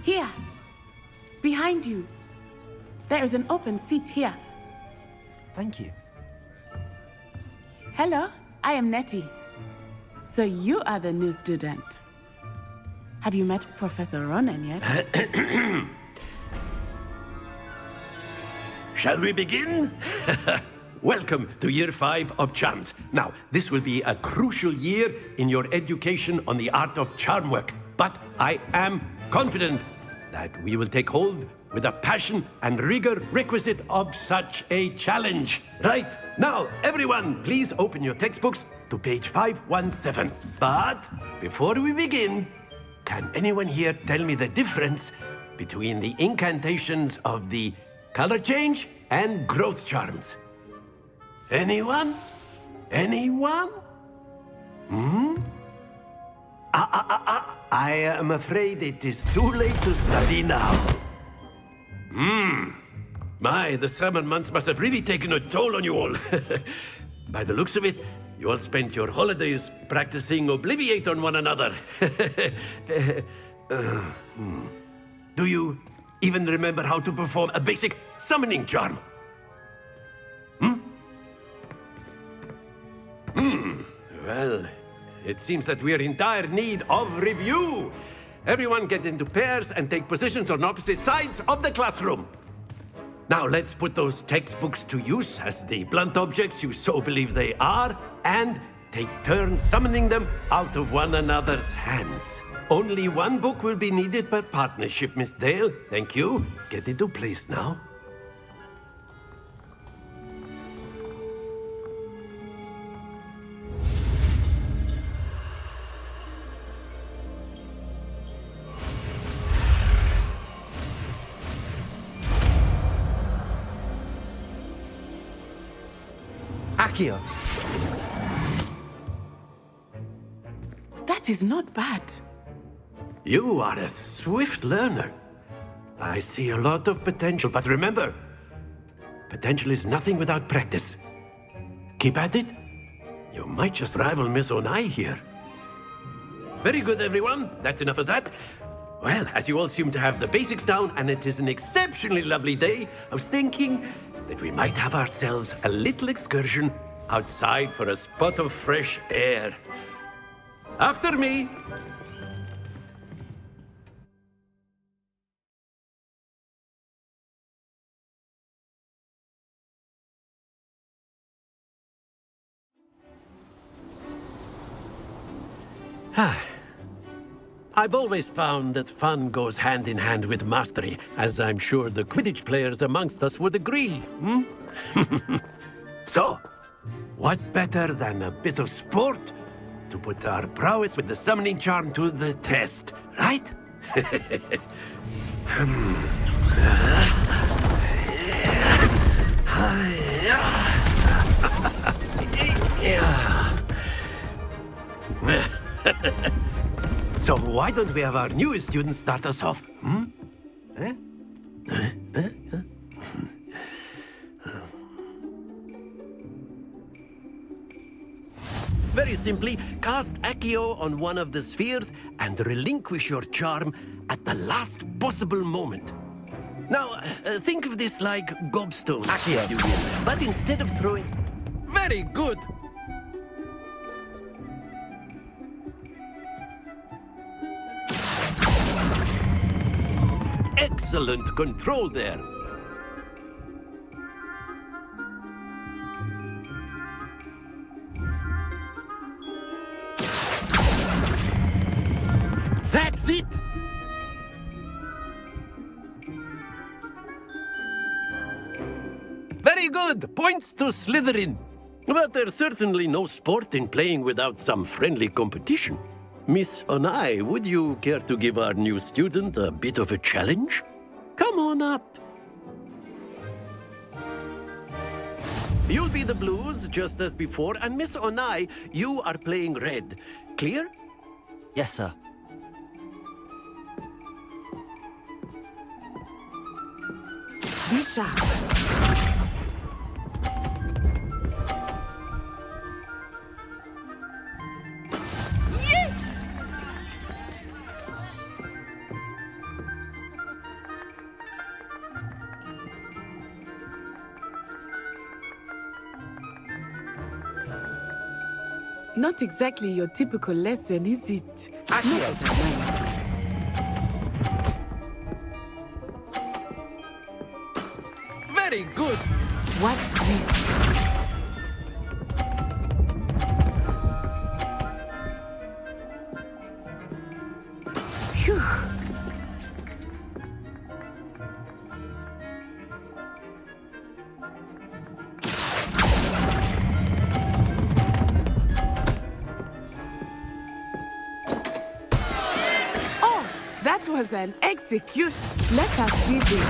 Here. Behind you. There is an open seat here. Thank you. Hello, I am Nettie. So you are the new student. Have you met Professor Ronan yet? Shall we begin? Welcome to Year 5 of Charms. Now, this will be a crucial year in your education on the art of charm work. But I am confident that we will take hold with the passion and rigor requisite of such a challenge. Right, now, everyone, please open your textbooks to page 517. But before we begin, can anyone here tell me the difference between the incantations of the color change and growth charms? Anyone? Anyone? I am afraid it is too late to study now. My, the summer months must have really taken a toll on you all. By the looks of it, you all spent your holidays practicing Obliviate on one another. Do you even remember how to perform a basic summoning charm? Well, it seems that we are in dire need of review. Everyone get into pairs and take positions on opposite sides of the classroom. Now let's put those textbooks to use as the blunt objects you so believe they are, and take turns summoning them out of one another's hands. Only one book will be needed per partnership, Miss Dale. Thank you. Get into place now. Accio. That is not bad. You are a swift learner. I see a lot of potential, but remember, potential is nothing without practice. Keep at it. You might just rival Miss Onai here. Very good, everyone. That's enough of that. Well, as you all seem to have the basics down, and it is an exceptionally lovely day, I was thinking that we might have ourselves a little excursion outside for a spot of fresh air. After me. I've always found that fun goes hand in hand with mastery, as I'm sure the Quidditch players amongst us would agree, So, what better than a bit of sport to put our prowess with the summoning charm to the test, right? So why don't we have our newest student start us off? Very simply, cast Accio on one of the spheres and relinquish your charm at the last possible moment. Now, think of this like gobstones. Accio. But instead of throwing... Very good! Excellent control there. That's it! Very good! Points to Slytherin. But there's certainly no sport in playing without some friendly competition. Miss Onai, would you care to give our new student a bit of a challenge? Come on up. You'll be the blues, just as before, and Miss Onai, you are playing red. Clear? Yes, sir. Be sharp. Not exactly your typical lesson, is it? Accio. Not that I mind. Very good. Watch this. Phew. Oh, that was an execution. Let us see this.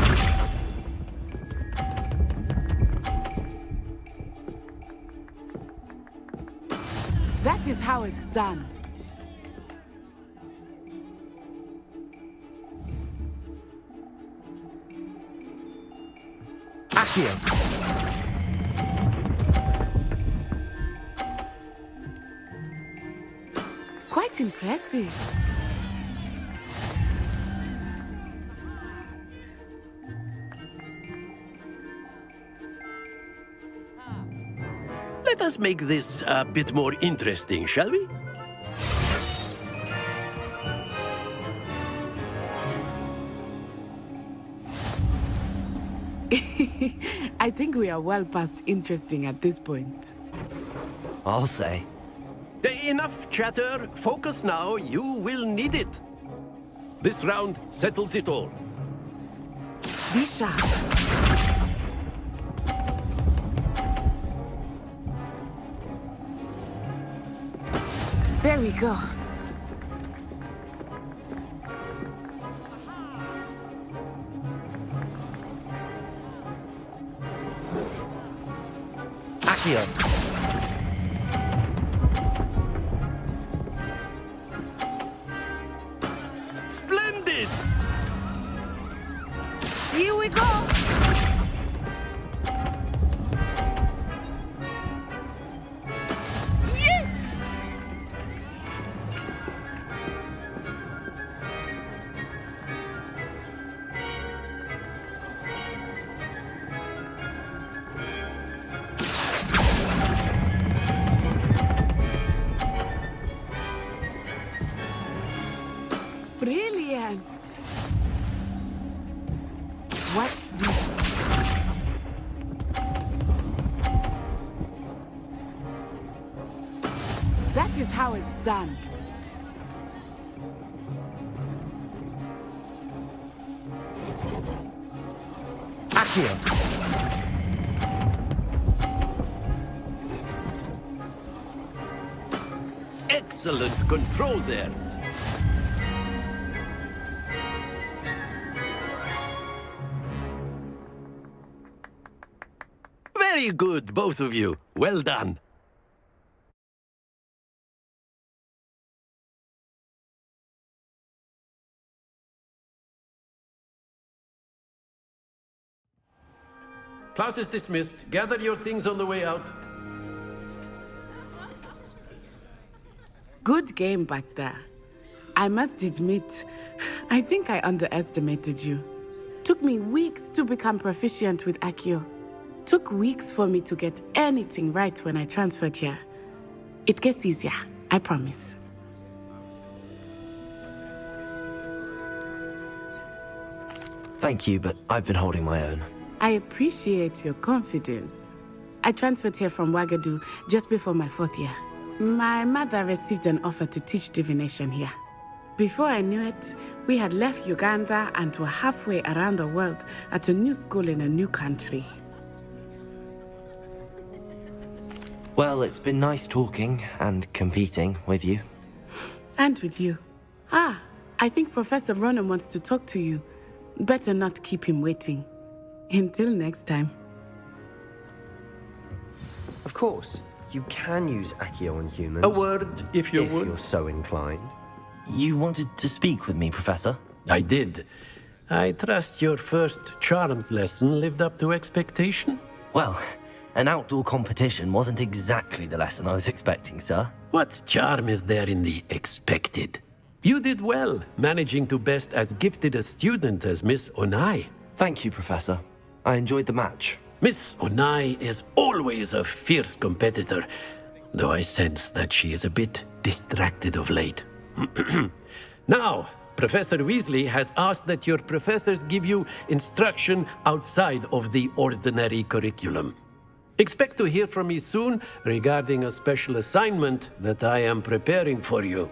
That is how it's done. Accio. Quite impressive. Let us make this a bit more interesting, shall we? I think we are well past interesting at this point. I'll say. Enough chatter. Focus now. You will need it. This round settles it all. Be sharp. There we go. Accio. Splendid! Here we go. Yes! Brilliant. Watch this. That is how it's done. Accio. Excellent control there. Very good, both of you. Well done. Class is dismissed. Gather your things on the way out. Good game back there. I must admit, I think I underestimated you. Took me weeks to become proficient with Accio. Took weeks for me to get anything right when I transferred here. It gets easier, I promise. Thank you, but I've been holding my own. I appreciate your confidence. I transferred here from Ouagadougou just before my 4th year. My mother received an offer to teach divination here. Before I knew it, we had left Uganda and were halfway around the world at a new school in a new country. Well, it's been nice talking and competing with you. And with you. Ah, I think Professor Ronan wants to talk to you. Better not keep him waiting. Until next time. Of course, you can use Accio on humans. A word, if you would. If you're so inclined. You wanted to speak with me, Professor? I did. I trust your first charms lesson lived up to expectation? Well, an outdoor competition wasn't exactly the lesson I was expecting, sir. What charm is there in the expected? You did well, managing to best as gifted a student as Miss Onai. Thank you, Professor. I enjoyed the match. Miss Onai is always a fierce competitor. though I sense that she is a bit distracted of late. Now, Professor Weasley has asked that your professors give you instruction outside of the ordinary curriculum. Expect to hear from me soon regarding a special assignment that I am preparing for you.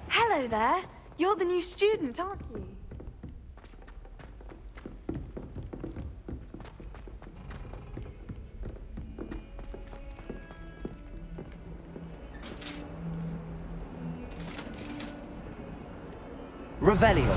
Hello there. You're the new student, aren't you? Revelio.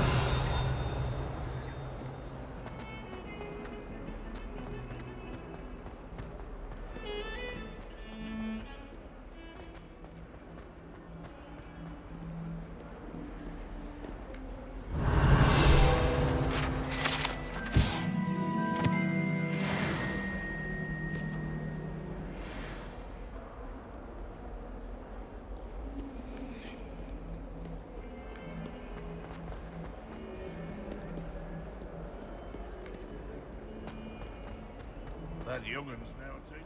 That youngun's now a teacher.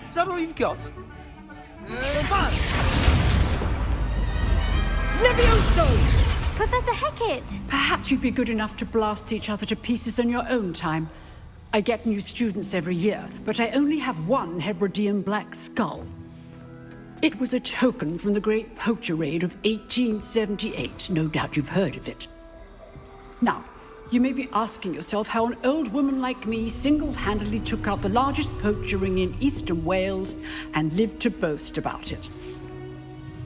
Is that all you've got? Levioso! Professor Hecat! Perhaps you'd be good enough to blast each other to pieces on your own time. I get new students every year, but I only have one Hebridean black skull. It was a token from the Great Poacher Raid of 1878. No doubt you've heard of it. Now, you may be asking yourself how an old woman like me single-handedly took out the largest poacher ring in eastern Wales and lived to boast about it.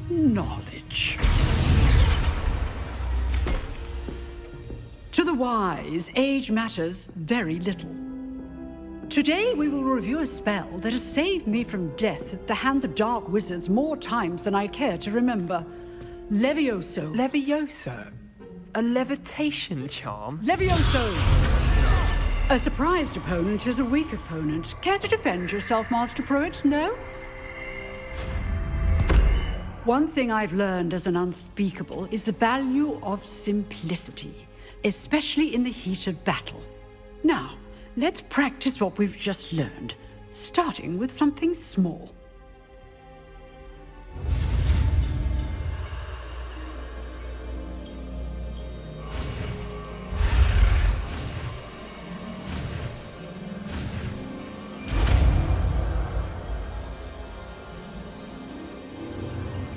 Knowledge. To the wise, age matters very little. Today we will review a spell that has saved me from death at the hands of dark wizards more times than I care to remember. Levioso. Levioso? A levitation charm? Levioso! A surprised opponent is a weak opponent. Care to defend yourself, Master Pruitt? No? One thing I've learned as an unspeakable is the value of simplicity, especially in the heat of battle. Now, let's practice what we've just learned, starting with something small.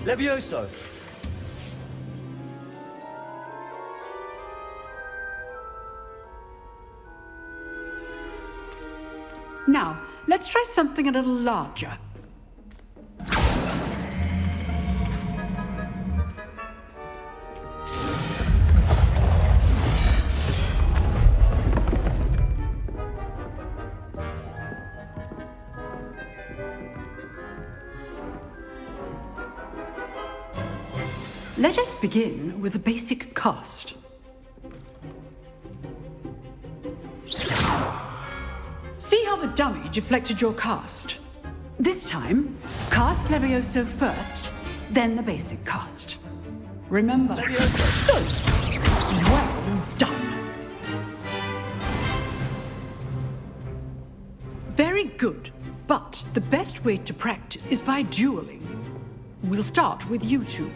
Levioso! Now, let's try something a little larger. Let us begin with the basic cast. See how the dummy deflected your cast? This time, cast Levioso first, then the basic cast. Remember, Levioso. Well done. Very good, but the best way to practice is by dueling. We'll start with you two.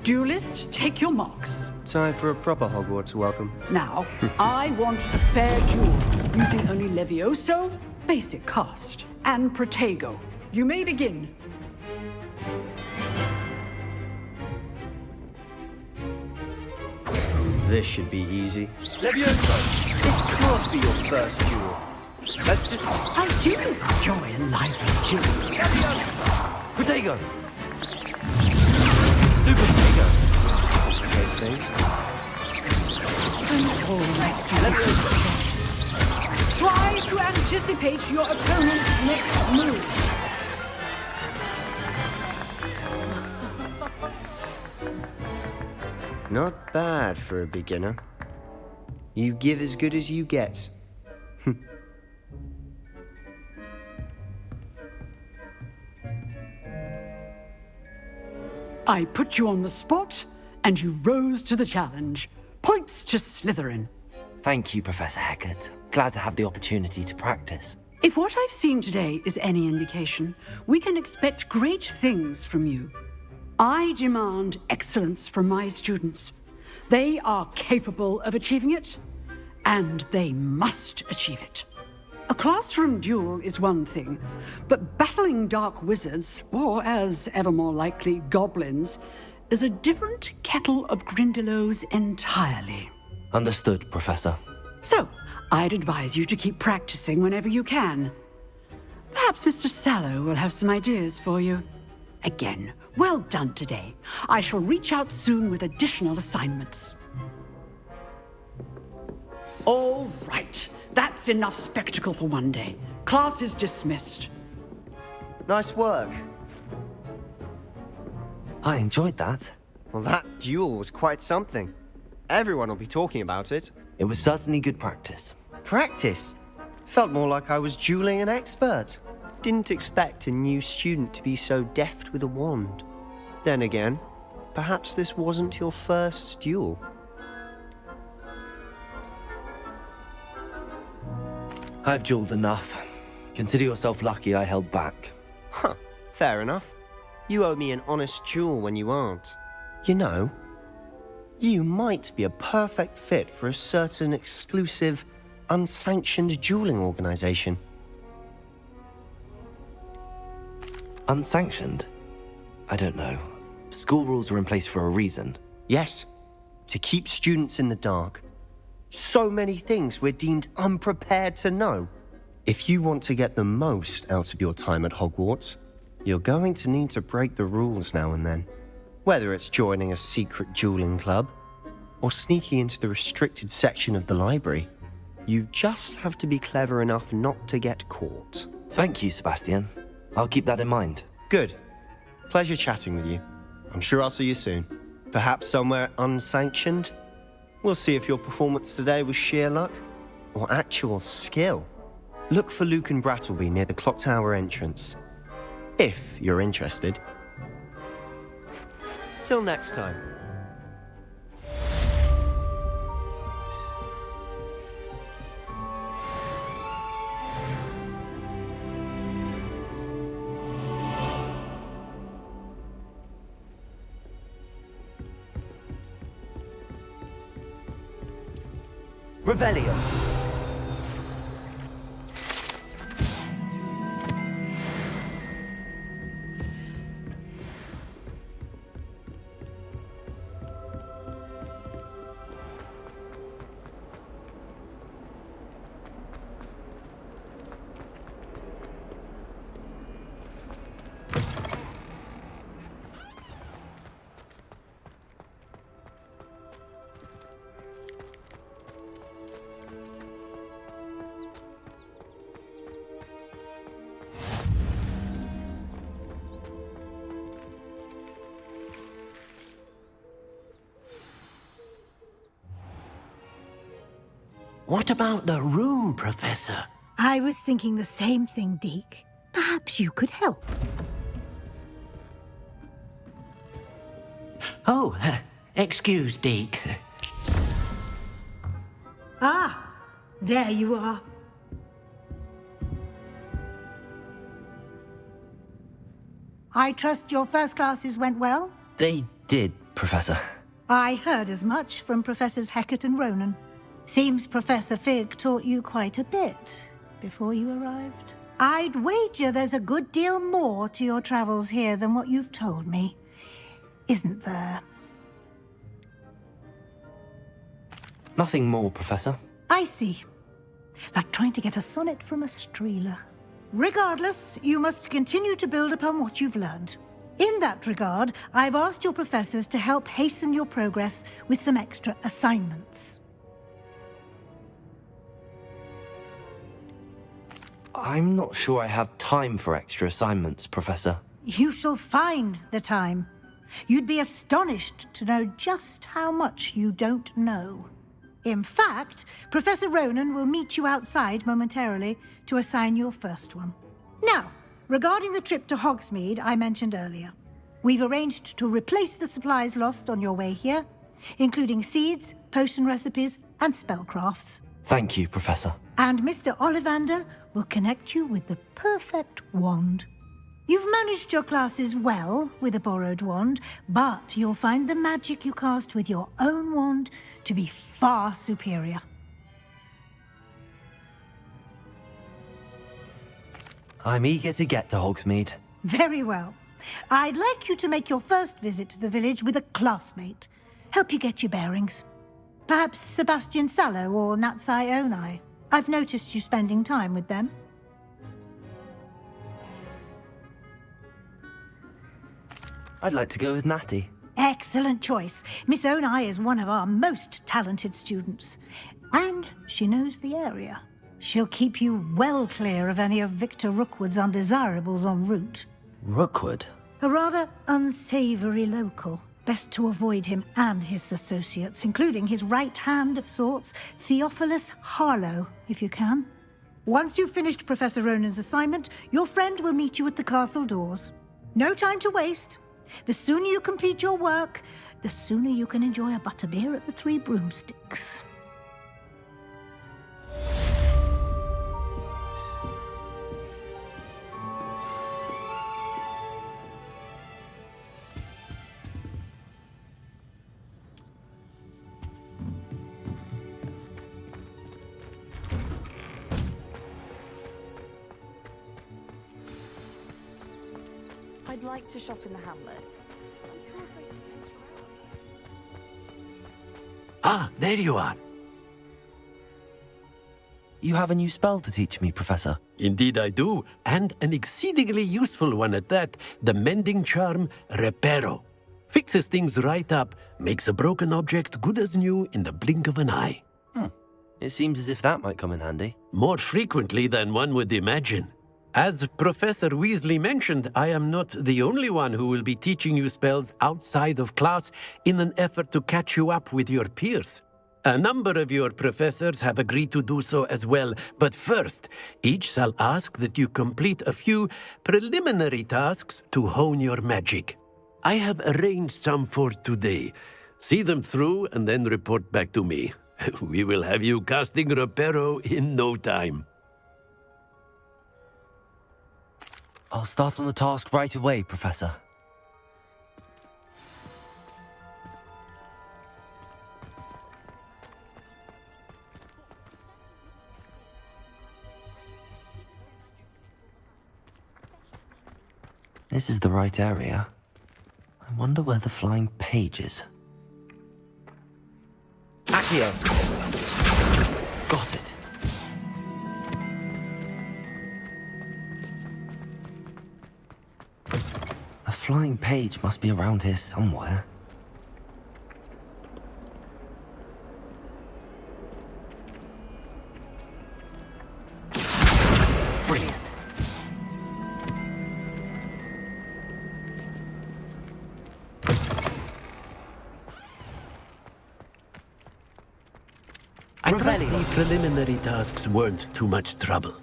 Duelists, take your marks. Time for a proper Hogwarts welcome. Now, I want a fair duel, using only Levioso, basic cast, and Protego. You may begin. This should be easy. Levioso, this can't be your first duel. Let's just... I do enjoy a lively duel. Protego! Stupid Protego. Those things. Try to anticipate your opponent's next move. Not bad for a beginner. You give as good as you get. I put you on the spot, and you rose to the challenge. Points to Slytherin. Thank you, Professor Hecat. Glad to have the opportunity to practice. If what I've seen today is any indication, we can expect great things from you. I demand excellence from my students. They are capable of achieving it, and they must achieve it. A classroom duel is one thing, but battling dark wizards, or as ever more likely, goblins, is a different kettle of Grindylows entirely. Understood, Professor. So, I'd advise you to keep practicing whenever you can. Perhaps Mr. Sallow will have some ideas for you. Again, well done today. I shall reach out soon with additional assignments. All right. That's enough spectacle for one day. Class is dismissed. Nice work. I enjoyed that. Well, that duel was quite something. Everyone will be talking about it. It was certainly good practice. Practice? Felt more like I was dueling an expert. Didn't expect a new student to be so deft with a wand. Then again, perhaps this wasn't your first duel. I've dueled enough. Consider yourself lucky I held back. Huh, fair enough. You owe me an honest duel when you aren't. You know, you might be a perfect fit for a certain exclusive, unsanctioned dueling organization. Unsanctioned? I don't know. School rules are in place for a reason. Yes, to keep students in the dark. So many things we're deemed unprepared to know. If you want to get the most out of your time at Hogwarts, you're going to need to break the rules now and then. Whether it's joining a secret dueling club, or sneaking into the restricted section of the library, you just have to be clever enough not to get caught. Thank you, Sebastian. I'll keep that in mind. Good. Pleasure chatting with you. I'm sure I'll see you soon. Perhaps somewhere unsanctioned? We'll see if your performance today was sheer luck or actual skill. Look for Luke and Brattleby near the clock tower entrance, if you're interested. Till next time. Revelio. What about the room, Professor? I was thinking the same thing, Deke. Perhaps Perhaps you could help. Oh, excuse, Deke. Ah, there you are. I trust your first classes went well? They did, Professor. I heard as much from Professors Hecat and Ronan. Seems Professor Fig taught you quite a bit before you arrived. I'd wager there's a good deal more to your travels here than what you've told me. Isn't there? Nothing more, Professor. I see. Like trying to get a sonnet from a streeler. Regardless, you must continue to build upon what you've learned. In that regard, I've asked your professors to help hasten your progress with some extra assignments. I'm not sure I have time for extra assignments, Professor. You shall find the time. You'd be astonished to know just how much you don't know. In fact, Professor Ronan will meet you outside momentarily to assign your first one. Now, regarding the trip to Hogsmeade I mentioned earlier, we've arranged to replace the supplies lost on your way here, including seeds, potion recipes, and spellcrafts. Thank you, Professor. And Mr. Ollivander will connect you with the perfect wand. You've managed your classes well with a borrowed wand, but you'll find the magic you cast with your own wand to be far superior. I'm eager to get to Hogsmeade. Very well. I'd like you to make your first visit to the village with a classmate. Help you get your bearings. Perhaps Sebastian Sallow or Natsai Onai. I've noticed you spending time with them. I'd like to go with Natty. Excellent choice. Miss Onai is one of our most talented students. And she knows the area. She'll keep you well clear of any of Victor Rookwood's undesirables en route. Rookwood? A rather unsavory local. Best to avoid him and his associates, including his right hand of sorts, Theophilus Harlow, if you can. Once you've finished Professor Ronan's assignment, your friend will meet you at the castle doors. No time to waste. The sooner you complete your work, the sooner you can enjoy a butterbeer at the Three Broomsticks. I'd like to shop in the hamlet. Ah, there you are. You have a new spell to teach me, Professor. Indeed I do, and an exceedingly useful one at that. The mending charm, Reparo. Fixes things right up, makes a broken object good as new in the blink of an eye. It seems as if that might come in handy. More frequently than one would imagine. As Professor Weasley mentioned, I am not the only one who will be teaching you spells outside of class in an effort to catch you up with your peers. A number of your professors have agreed to do so as well, but first, each shall ask that you complete a few preliminary tasks to hone your magic. I have arranged some for today. See them through and then report back to me. We will have you casting Reparo in no time. I'll start on the task right away, Professor. This is the right area. I wonder where the flying page is. Accio! Got it. A flying page must be around here somewhere. Brilliant. I trust the preliminary tasks weren't too much trouble.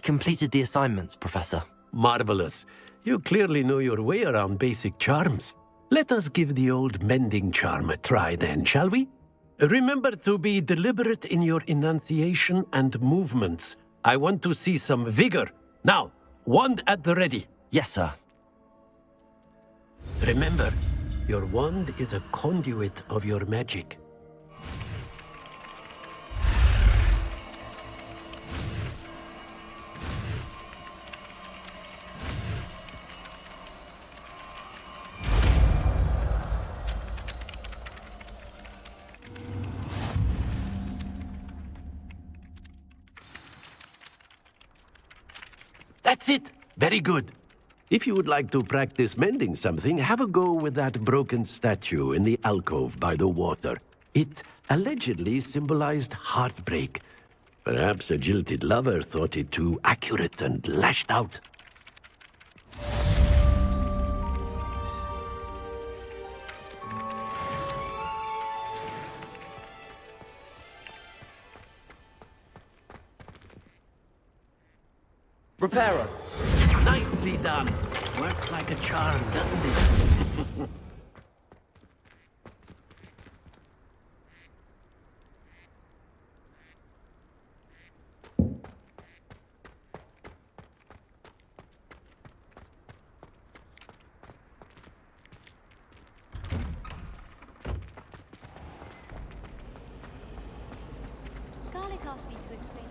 completed the assignments, Professor. Marvelous. You clearly know your way around basic charms. Let us give the old mending charm a try then, shall we? Remember to be deliberate in your enunciation and movements. I want to see some vigor. Now, wand at the ready. Yes, sir. Remember, your wand is a conduit of your magic. That's it. Very good. If you would like to practice mending something, have a go with that broken statue in the alcove by the water. It allegedly symbolized heartbreak. Perhaps a jilted lover thought it too accurate and lashed out. Reparo. Nicely done. Works like a charm, doesn't it? Garlic asked me to explain.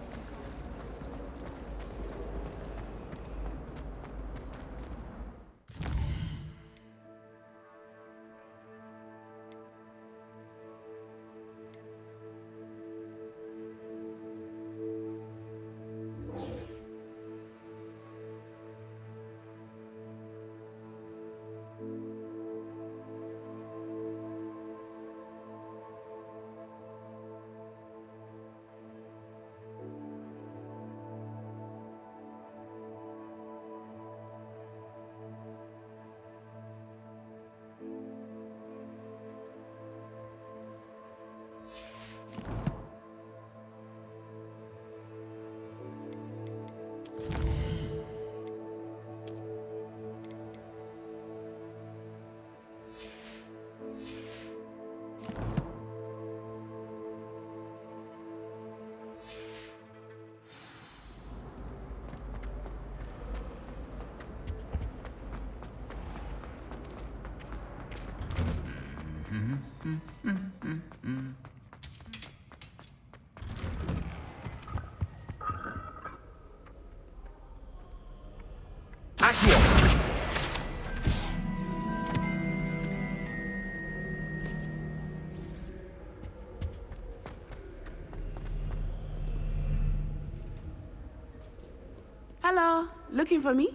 Hello, looking for me?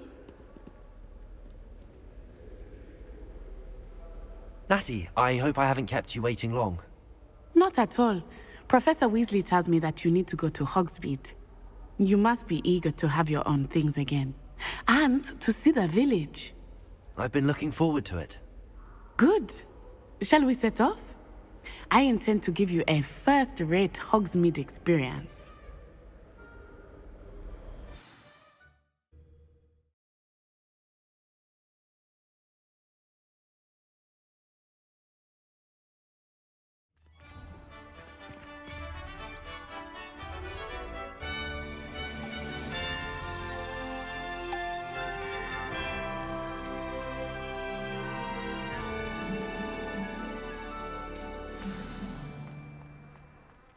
Natty, I hope I haven't kept you waiting long. Not at all. Professor Weasley tells me that you need to go to Hogsmeade. You must be eager to have your own things again. And to see the village. I've been looking forward to it. Good. Shall we set off? I intend to give you a first-rate Hogsmeade experience.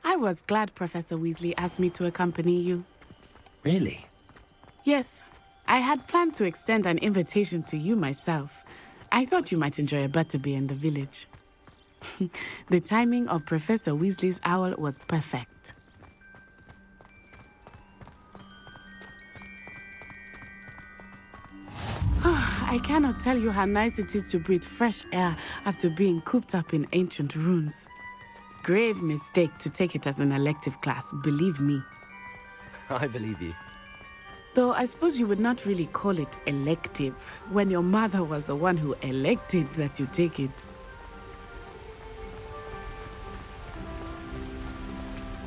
I was glad Professor Weasley asked me to accompany you. Really? Yes, I had planned to extend an invitation to you myself. I thought you might enjoy a butterbeer in the village. The timing of Professor Weasley's owl was perfect. I cannot tell you how nice it is to breathe fresh air after being cooped up in ancient ruins. Grave mistake to take it as an elective class, believe me. I believe you. Though I suppose you would not really call it elective when your mother was the one who elected that you take it.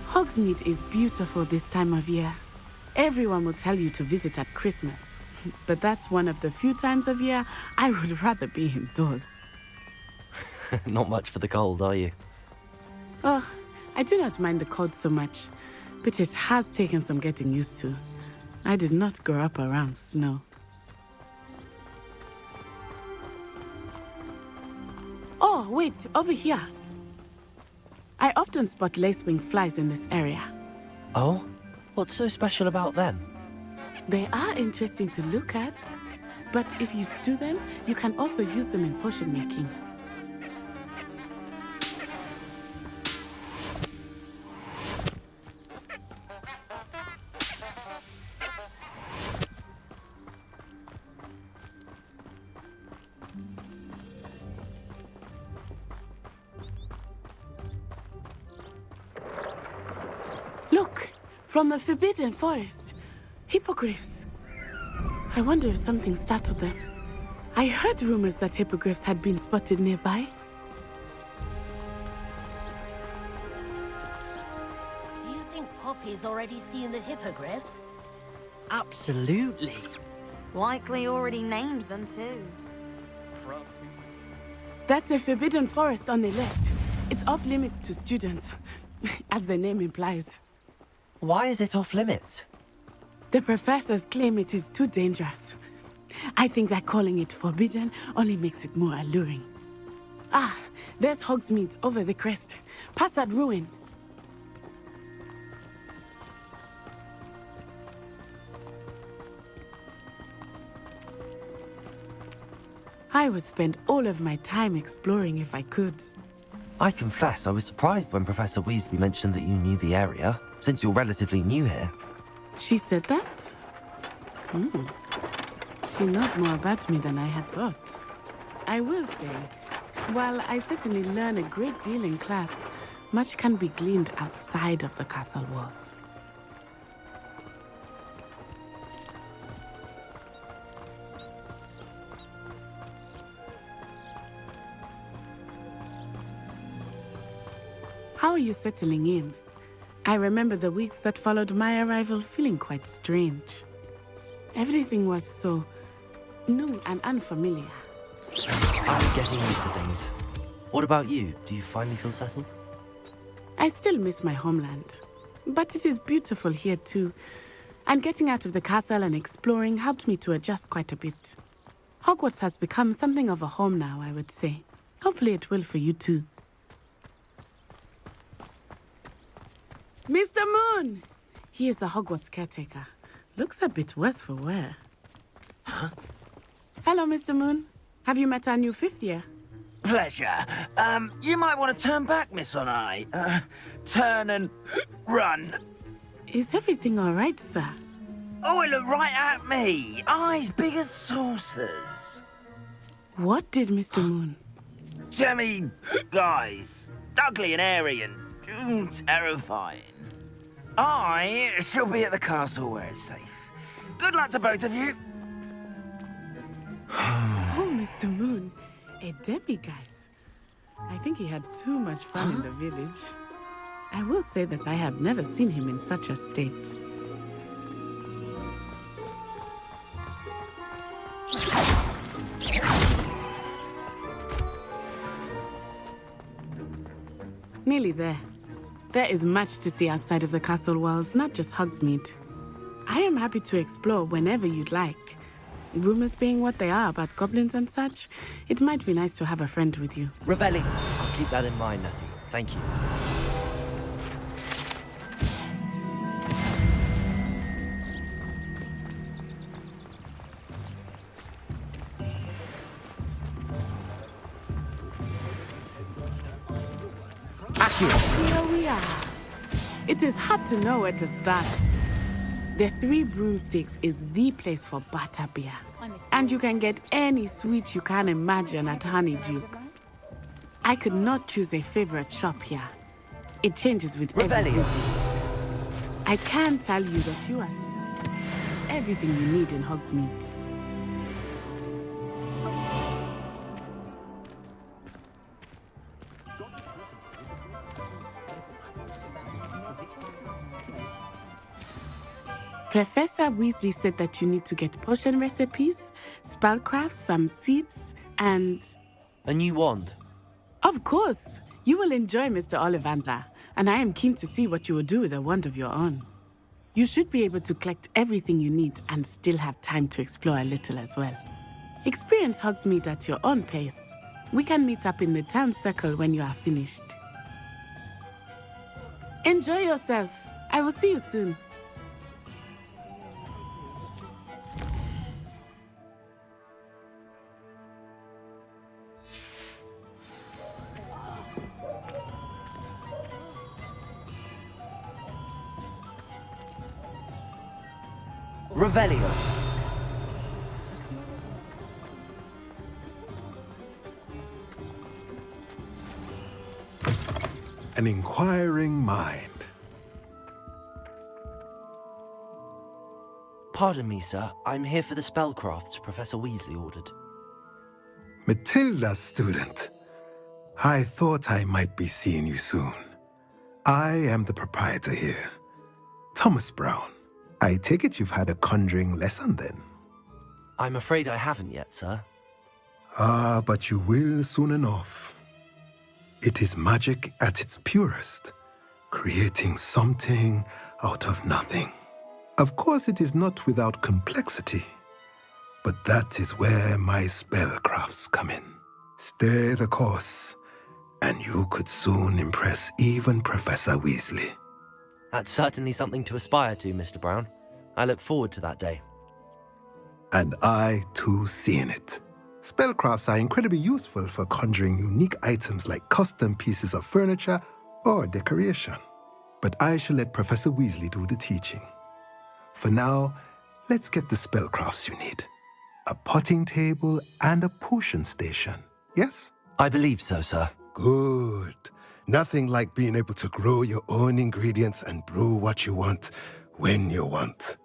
Hogsmeade is beautiful this time of year. Everyone will tell you to visit at Christmas, but that's one of the few times of year I would rather be indoors. Not much for the cold, are you? Oh, I do not mind the cold so much, but it has taken some getting used to. I did not grow up around snow. Oh, wait, over here. I often spot lacewing flies in this area. Oh? What's so special about them? They are interesting to look at, but if you stew them, you can also use them in potion making. Look, from the Forbidden Forest. Hippogriffs. I wonder if something startled them. I heard rumors that hippogriffs had been spotted nearby. Do you think Poppy's already seen the hippogriffs? Absolutely. Likely already named them too. That's the Forbidden Forest on the left. It's off limits to students, as the name implies. Why is it off limits? The professors claim it is too dangerous. I think that calling it forbidden only makes it more alluring. Ah, there's Hogsmeade over the crest. Past that ruin. I would spend all of my time exploring if I could. I confess I was surprised when Professor Weasley mentioned that you knew the area, since you're relatively new here. She said that? She knows more about me than I had thought. I will say, while I certainly learn a great deal in class, much can be gleaned outside of the castle walls. How are you settling in? I remember the weeks that followed my arrival feeling quite strange. Everything was so new and unfamiliar. I'm getting used to things. What about you? Do you finally feel settled? I still miss my homeland, but it is beautiful here too. And getting out of the castle and exploring helped me to adjust quite a bit. Hogwarts has become something of a home now, I would say. Hopefully it will for you too. Mr. Moon! He is the Hogwarts caretaker. Looks a bit worse for wear. Huh? Hello, Mr. Moon. Have you met our new fifth year? Pleasure. You might want to turn back, Miss On-Eye. Turn and run. Is everything all right, sir? Oh, it looked right at me. Eyes big as saucers. What did Mr. Moon? Jemmy guys. Ugly and airy and terrifying. I shall be at the castle where it's safe. Good luck to both of you. Oh, Mr. Moon, a demiguise. I think he had too much fun in the village. I will say that I have never seen him in such a state. Nearly there. There is much to see outside of the castle walls, not just Hogsmeade. I am happy to explore whenever you'd like. Rumors being what they are about goblins and such, it might be nice to have a friend with you. Revelli. I'll keep that in mind, Natty. Thank you. Here we are. It is hard to know where to start. The Three Broomsticks is the place for butterbeer. And you can get any sweet you can imagine at Honeydukes. I could not choose a favorite shop here. It changes with every visit. I can tell you that you are everything you need in Hogsmeade. Professor Weasley said that you need to get potion recipes, spellcrafts, some seeds, and... A new wand? Of course! You will enjoy Mr. Ollivander, and I am keen to see what you will do with a wand of your own. You should be able to collect everything you need and still have time to explore a little as well. Experience Hogsmeade at your own pace. We can meet up in the town circle when you are finished. Enjoy yourself. I will see you soon. Revelio. An inquiring mind. Pardon me, sir. I'm here for the spellcrafts Professor Weasley ordered. Matilda, student. I thought I might be seeing you soon. I am the proprietor here, Thomas Brown. I take it you've had a conjuring lesson then? I'm afraid I haven't yet, sir. Ah, but you will soon enough. It is magic at its purest, creating something out of nothing. Of course, it is not without complexity, but that is where my spellcrafts come in. Stay the course, and you could soon impress even Professor Weasley. That's certainly something to aspire to, Mr. Brown. I look forward to that day. And I, too, seeing it. Spellcrafts are incredibly useful for conjuring unique items like custom pieces of furniture or decoration. But I shall let Professor Weasley do the teaching. For now, let's get the spellcrafts you need. A potting table and a potion station, yes? I believe so, sir. Good. Nothing like being able to grow your own ingredients and brew what you want when you want.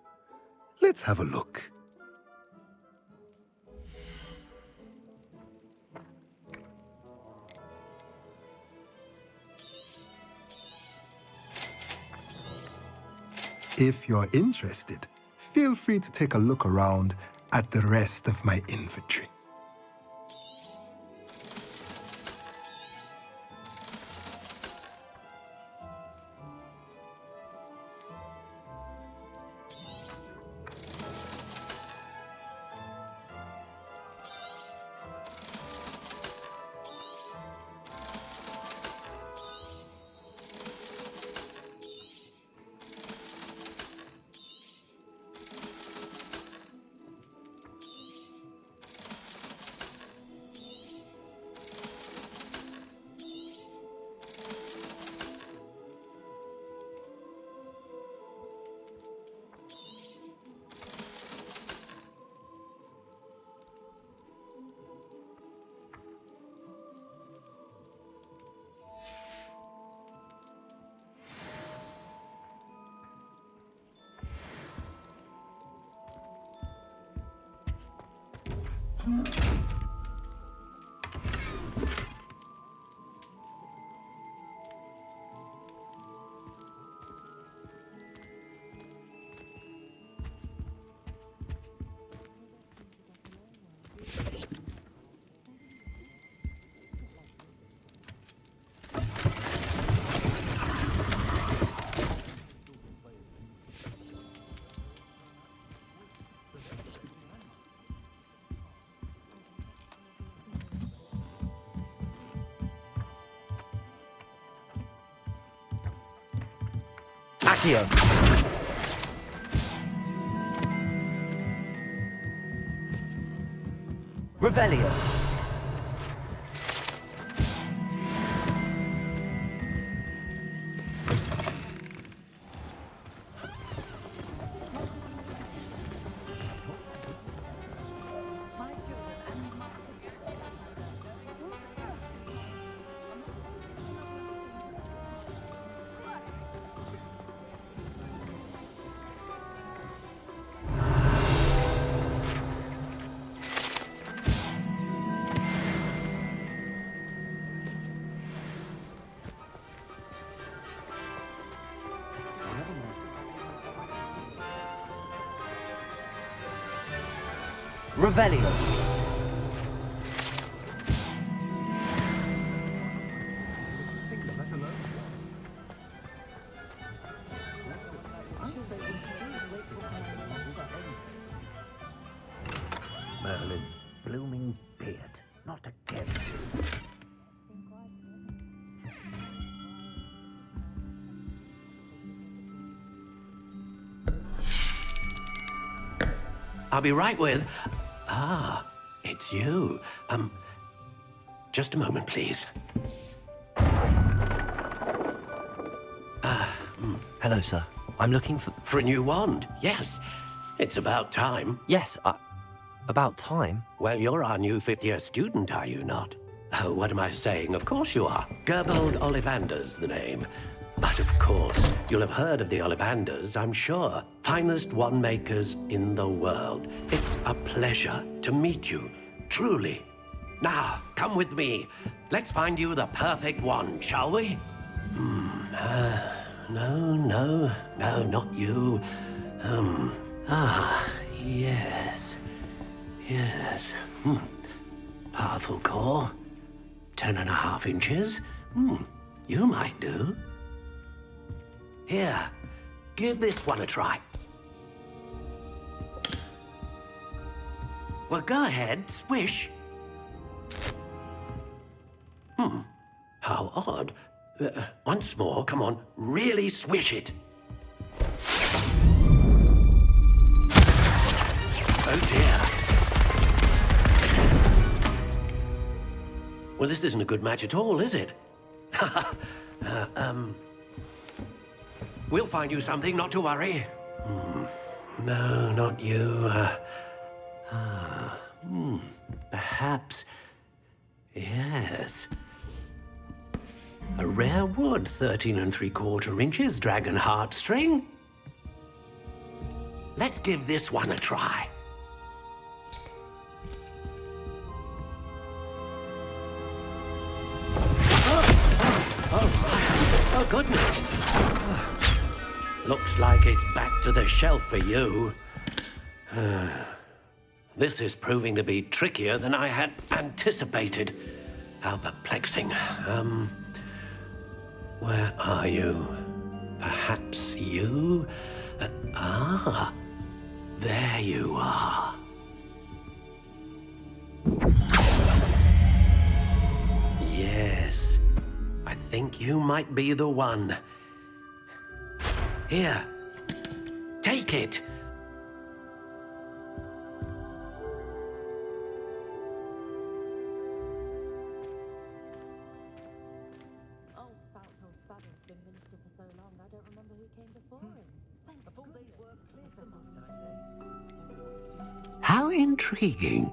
Let's have a look. If you're interested, feel free to take a look around at the rest of my inventory. Accio. Revelio. Revelio. Merlin's blooming beard. Not again. I'll be right with... Ah, it's you. Just a moment, please. Hello, sir. I'm looking for... For a new wand, yes. It's about time. Yes, about time? Well, you're our new fifth-year student, are you not? Oh, what am I saying? Of course you are. Gerbold Ollivander's the name. But of course, you'll have heard of the Ollivanders, I'm sure. Finest wand makers in the world. It's a pleasure to meet you, truly. Now, come with me. Let's find you the perfect wand, shall we? No, not you. Yes. Powerful core. 10.5 inches. You might do. Here, give this one a try. Well, go ahead, swish. How odd. Once more, come on, really swish it. Oh dear. Well, this isn't a good match at all, is it? We'll find you something, not to worry. No, not you. Perhaps... Yes. A rare wood, 13 3/4 inches, dragon heartstring. Let's give this one a try. Oh, goodness. Looks like it's back to the shelf for you. This is proving to be trickier than I had anticipated. How perplexing. Where are you? Perhaps you? There you are. Yes, I think you might be the one. Here, take it. How intriguing.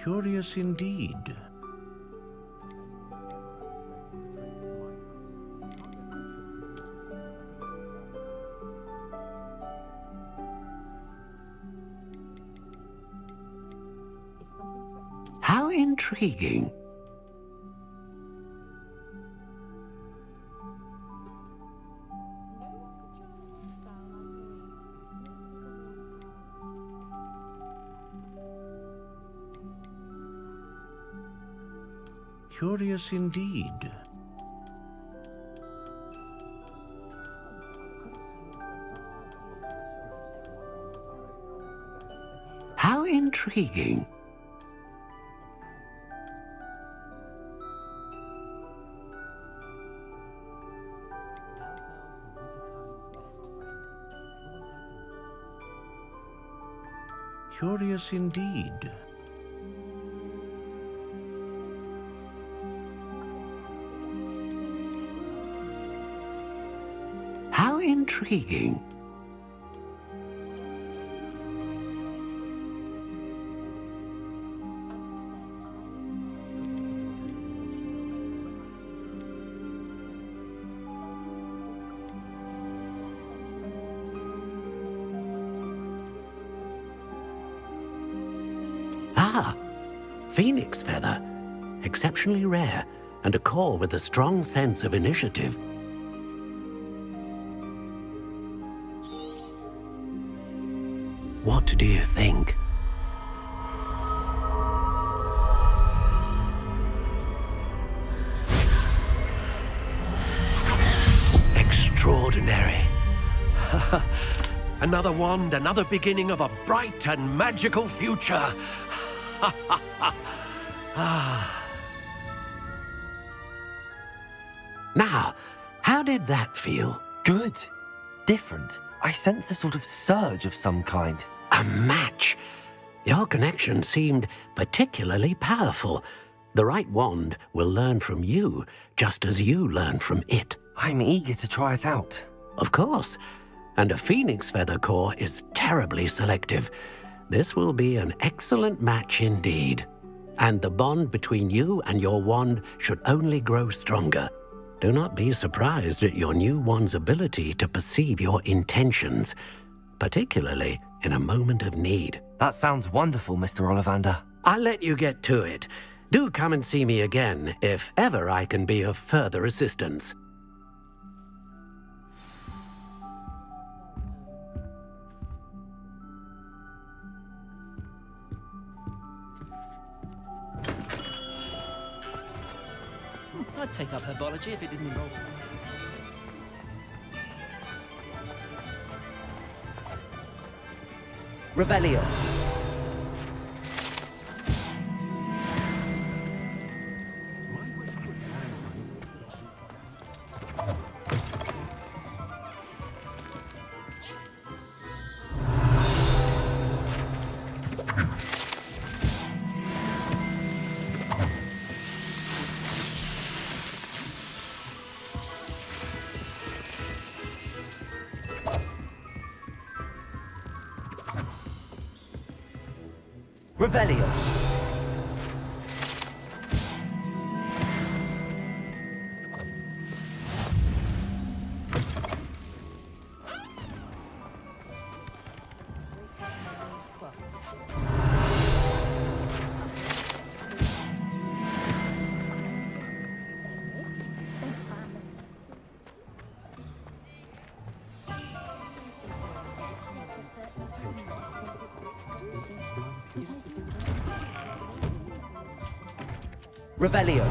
Curious indeed. How intriguing. Curious indeed. How intriguing. Curious indeed. How intriguing. Phoenix feather. Exceptionally rare. and a core with a strong sense of initiative. What do you think? Extraordinary. Another wand, another beginning of a bright and magical future. Now, how did that feel? Good. Different. I sensed a sort of surge of some kind. A match. Your connection seemed particularly powerful. The right wand will learn from you, just as you learn from it. I'm eager to try it out. Of course. And a phoenix feather core is terribly selective. This will be an excellent match indeed. And the bond between you and your wand should only grow stronger. Do not be surprised at your new wand's ability to perceive your intentions, particularly in a moment of need. That sounds wonderful, Mr. Ollivander. I'll let you get to it. Do come and see me again if ever I can be of further assistance. I'd take up herbology if it didn't involve... Revelio. Revelio. Revelio.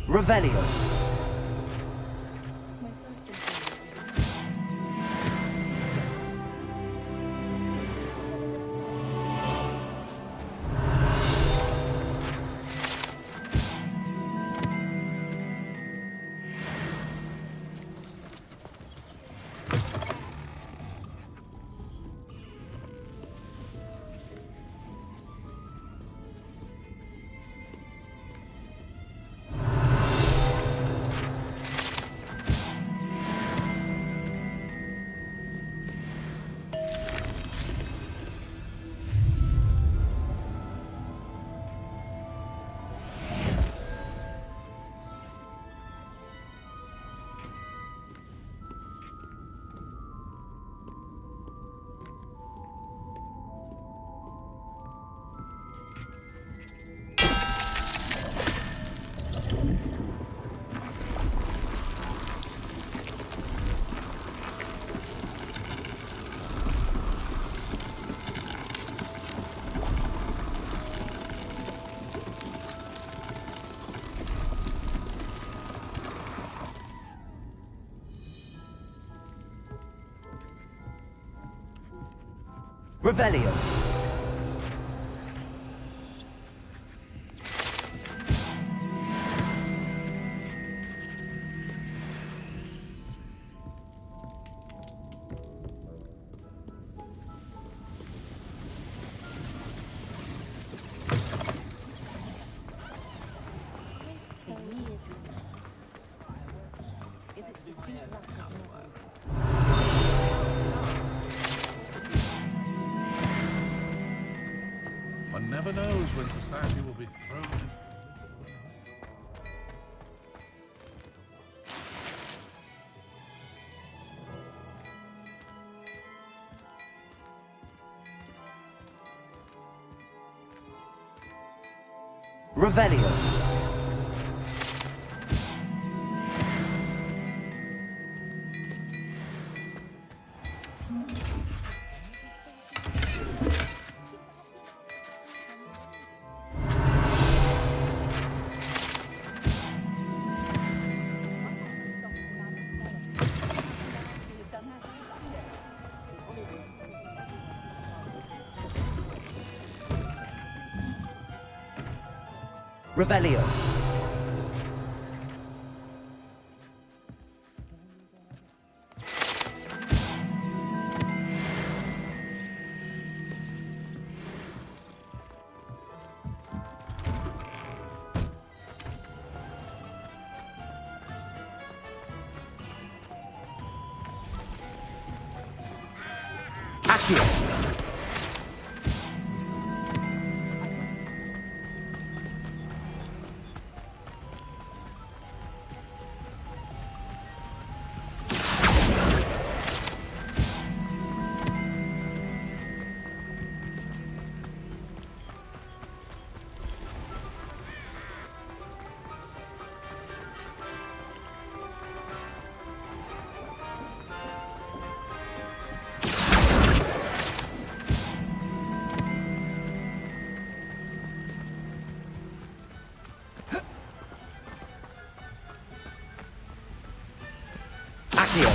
Revelio. Revelio. One never knows when society will be thrown. Revelio. Revelio. Accio. Accio.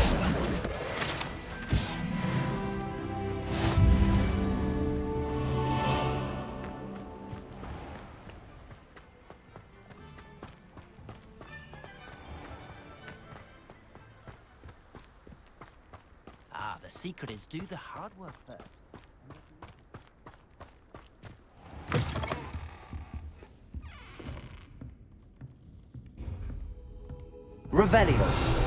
Ah, the secret is do the hard work first. Revelio.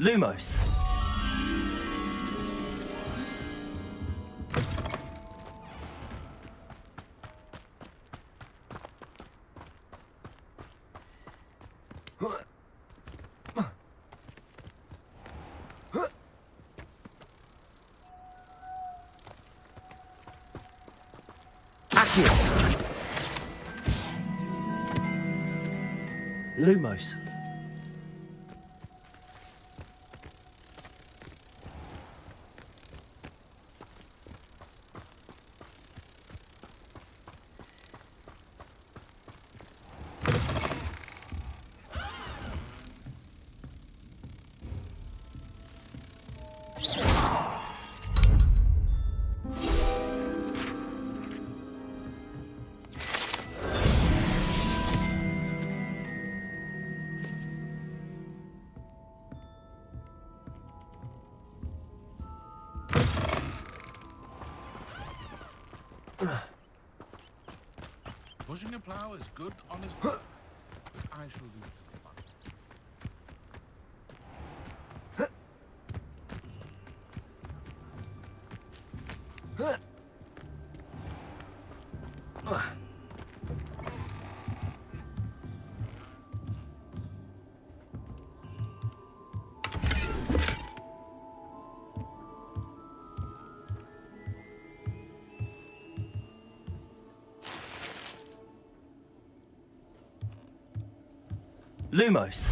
Lumos. Accio. Lumos. Pushing a plough is good on his work. I shall do it. Lumos.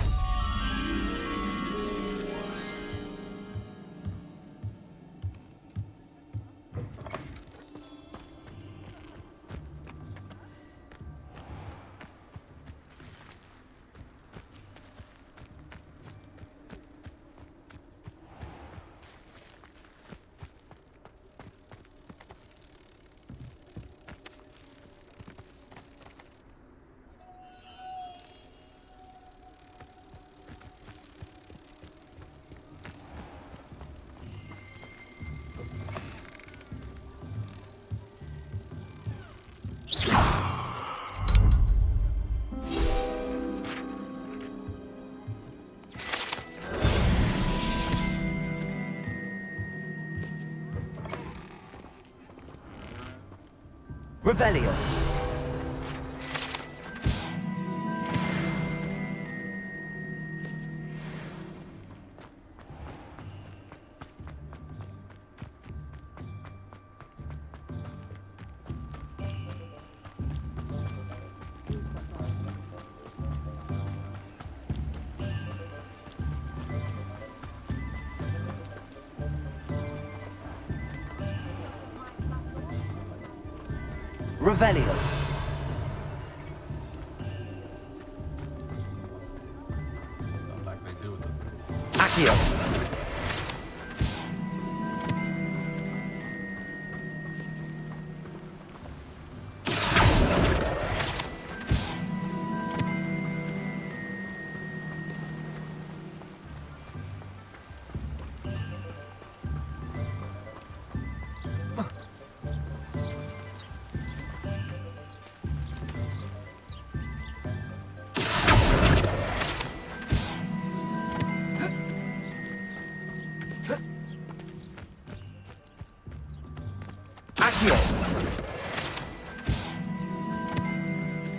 Revelio. Revelio. Not like they do them. Accio.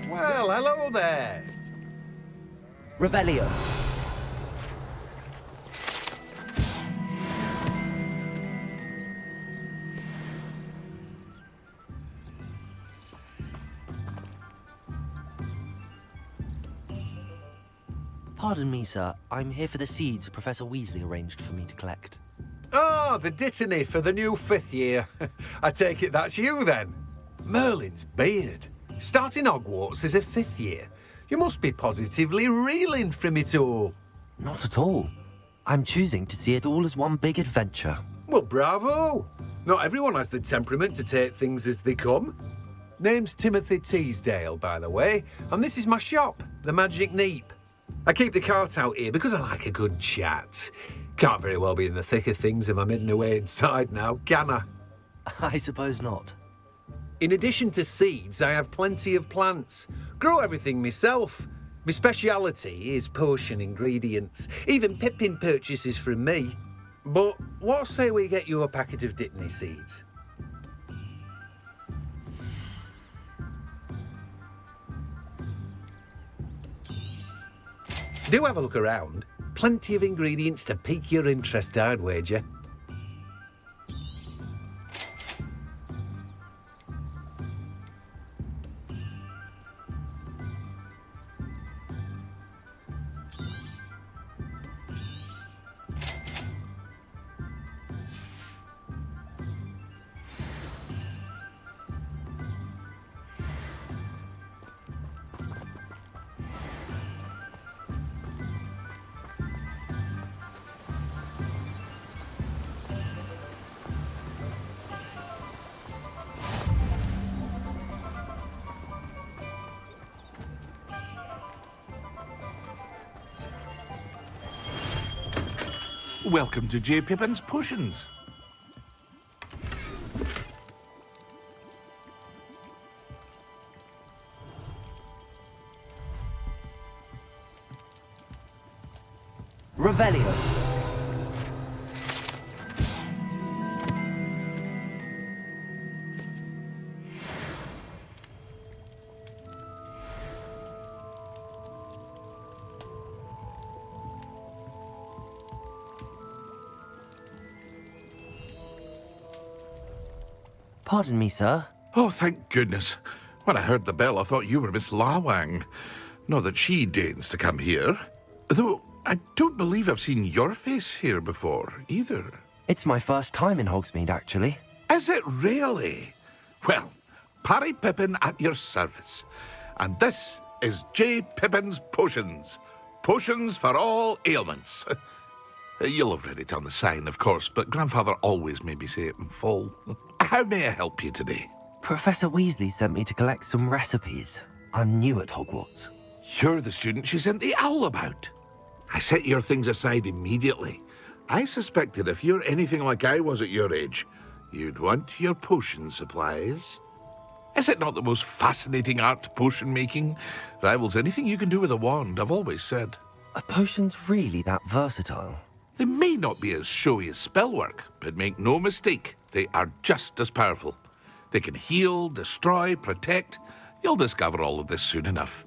Well, hello there. Revelio. Pardon me, sir. I'm here for the seeds Professor Weasley arranged for me to collect. Oh, the dittany for the new 5th year. I take it that's you, then. Merlin's beard. Starting Hogwarts as a 5th year. You must be positively reeling from it all. Not at all. I'm choosing to see it all as one big adventure. Well, bravo. Not everyone has the temperament to take things as they come. Name's Timothy Teasdale, by the way, and this is my shop, the Magic Neep. I keep the cart out here because I like a good chat. Can't very well be in the thick of things if I'm hidden away inside now, can I? I suppose not. In addition to seeds, I have plenty of plants. Grow everything myself. My speciality is potion ingredients. Even Pippin purchases from me. But what say we get you a packet of Dittany seeds? Do have a look around. Plenty of ingredients to pique your interest, I'd wager. Welcome to J. Pippin's Potions. Revelio. Pardon me, sir. Oh, thank goodness. When I heard the bell, I thought you were Miss Lawang. Not that she deigns to come here. Though I don't believe I've seen your face here before, either. It's my first time in Hogsmeade, actually. Is it really? Well, Parry Pippin at your service. And this is J. Pippin's Potions. Potions for all ailments. You'll have read it on the sign, of course, but Grandfather always made me say it in full. How may I help you today? Professor Weasley sent me to collect some recipes. I'm new at Hogwarts. You're the student she sent the owl about. I set your things aside immediately. I suspected if you're anything like I was at your age, you'd want your potion supplies. Is it not the most fascinating art, potion making? Rivals anything you can do with a wand, I've always said. Are potions really that versatile? They may not be as showy as spellwork, but make no mistake, they are just as powerful. They can heal, destroy, protect. You'll discover all of this soon enough.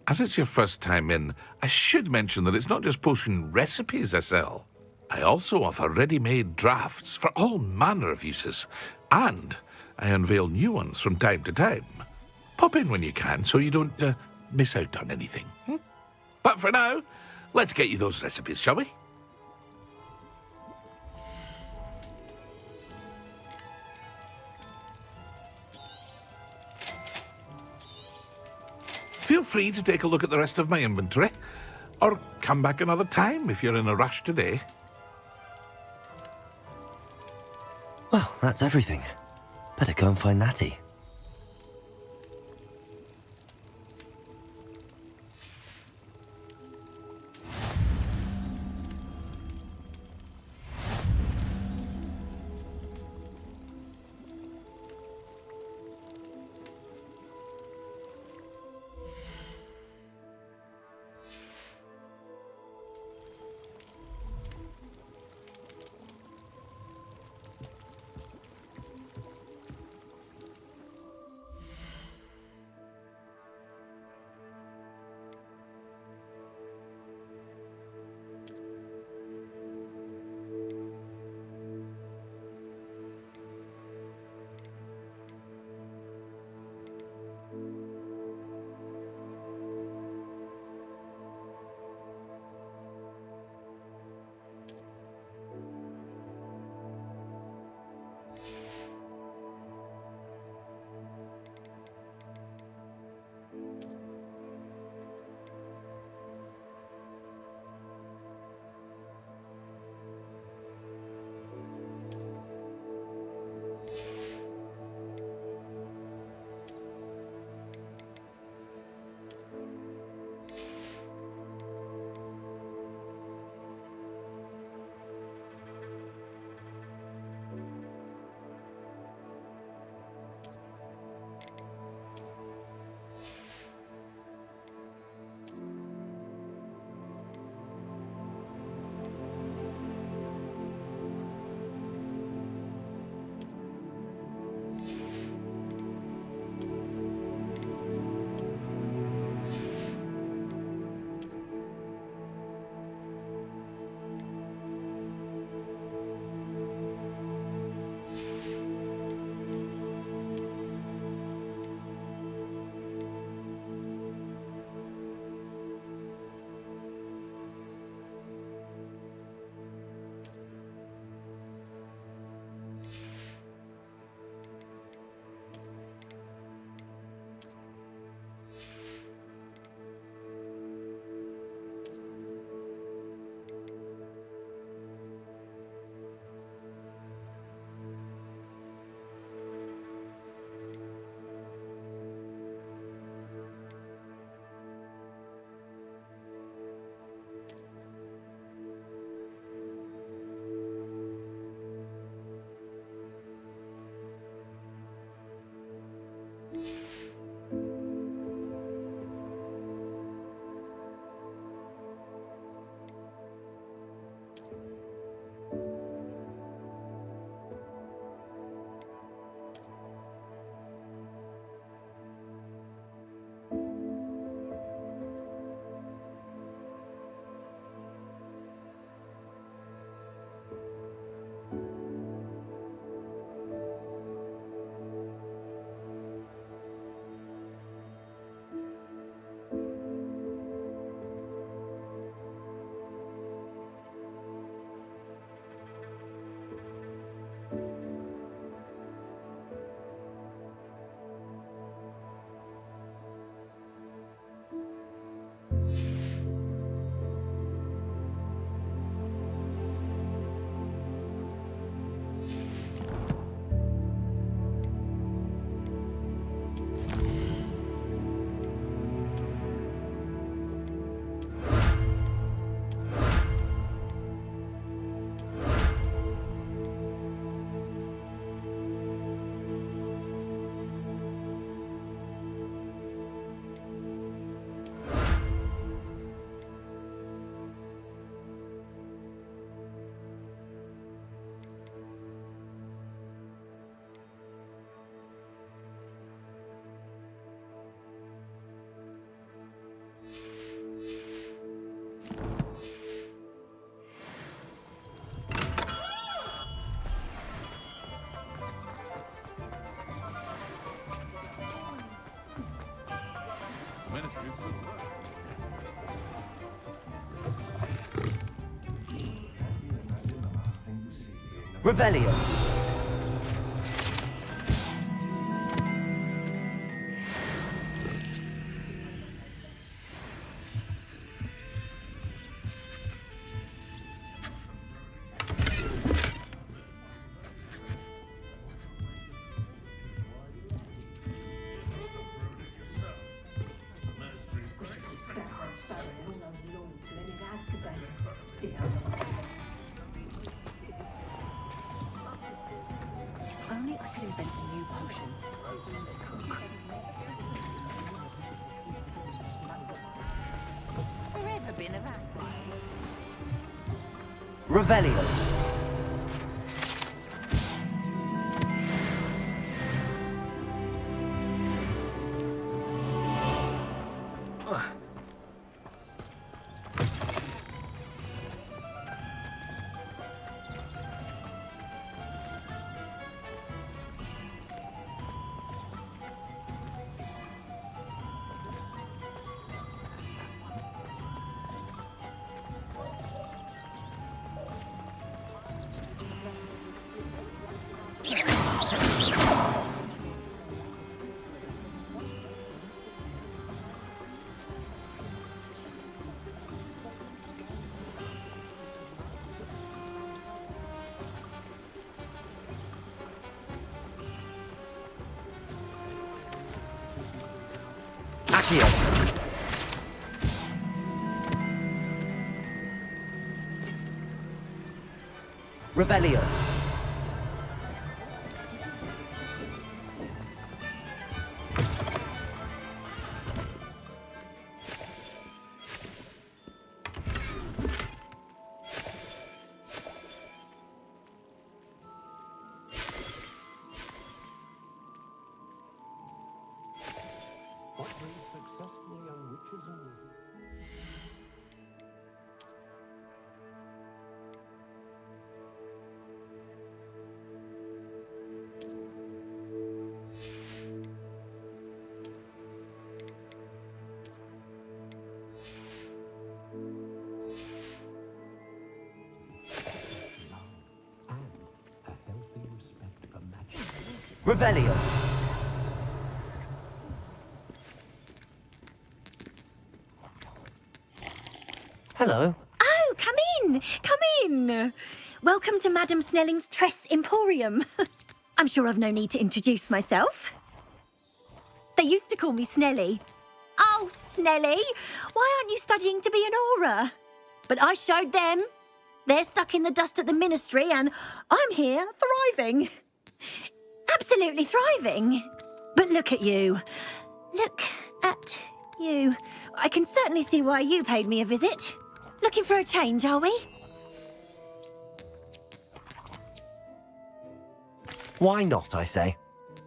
As it's your first time in, I should mention that it's not just potion recipes I sell. I also offer ready-made drafts for all manner of uses, and I unveil new ones from time to time. Pop in when you can so you don't miss out on anything. But for now, let's get you those recipes, shall we? Feel free to take a look at the rest of my inventory, or come back another time if you're in a rush today. Well, that's everything. Better go and find Natty. Revelio. If only I could invent a new potion. Forever been a vampire. Revelio. Accio. Revelio. Revelio. Hello. Oh, come in! Come in! Welcome to Madame Snelling's Tress Emporium. I'm sure I've no need to introduce myself. They used to call me Snelly. Oh, Snelly, why aren't you studying to be an aura? But I showed them. They're stuck in the dust at the ministry and I'm here thriving. Absolutely thriving. But look at you. Look at you. I can certainly see why you paid me a visit. Looking for a change, are we? Why not, I say?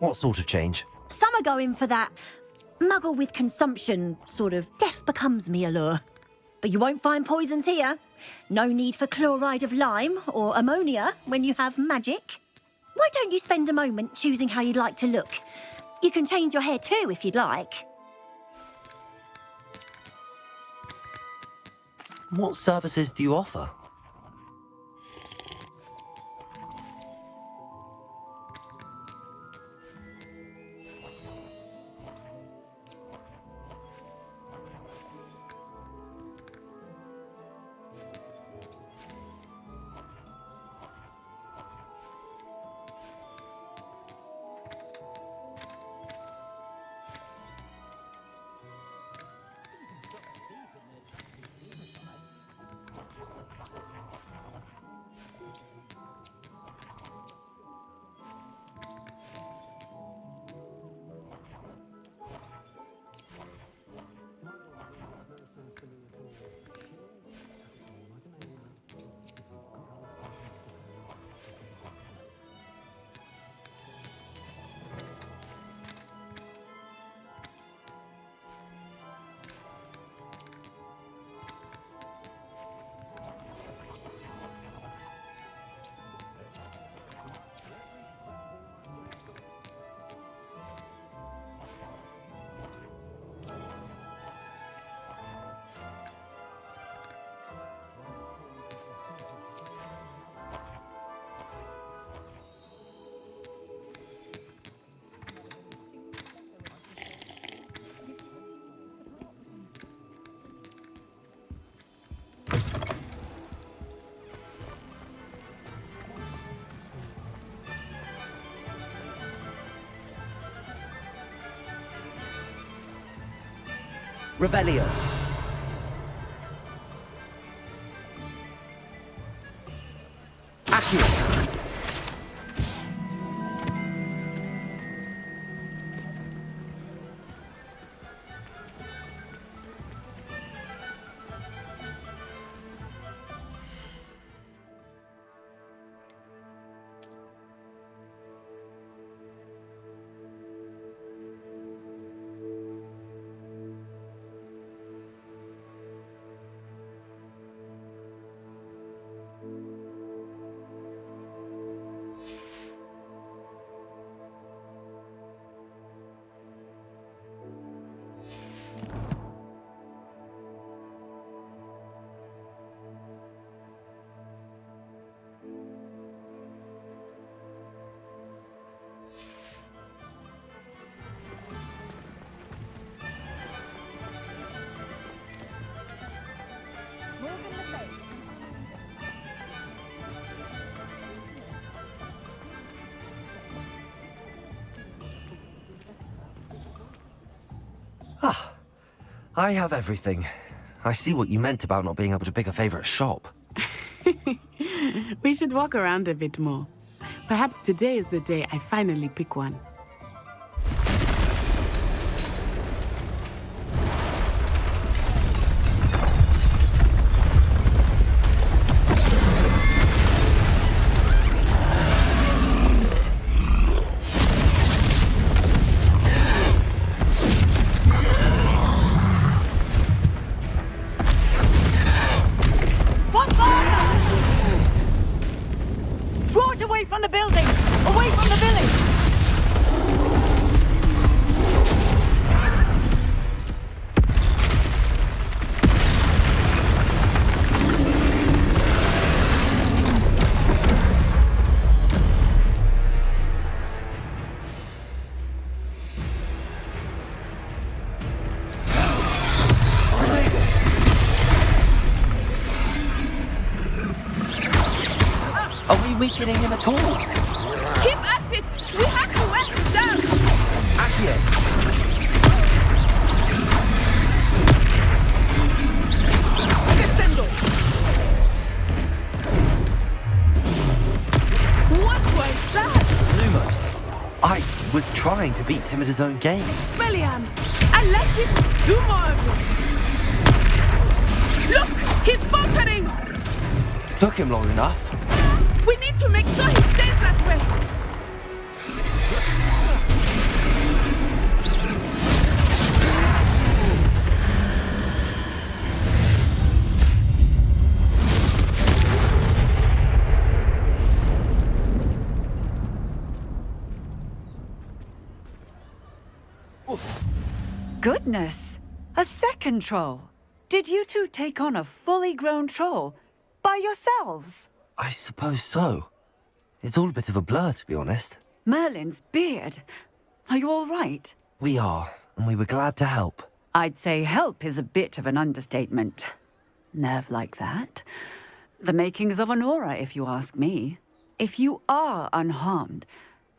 What sort of change? Some are going for that muggle with consumption, sort of death becomes me allure. But you won't find poisons here. No need for chloride of lime or ammonia when you have magic. Why don't you spend a moment choosing how you'd like to look? You can change your hair too if you'd like. What services do you offer? Revelio. Accio. Ah, I have everything. I see what you meant about not being able to pick a favorite shop. We should walk around a bit more. Perhaps today is the day I finally pick one. Draw it away from the building! Away from the village! Are we weakening him at all? Keep at it! We have to wear him down! Accio. Descendo! What was that? Lumos. I was trying to beat him at his own game. Brilliant! I like it! Do more of it! Look! He's faltering! Took him long enough. We need to make sure he stays that way! Goodness! A second troll! Did you two take on a fully grown troll by yourselves? I suppose so. It's all a bit of a blur, to be honest. Merlin's beard. Are you all right? We are, and we were glad to help. I'd say help is a bit of an understatement. Nerve like that. The makings of an aura, if you ask me. If you are unharmed,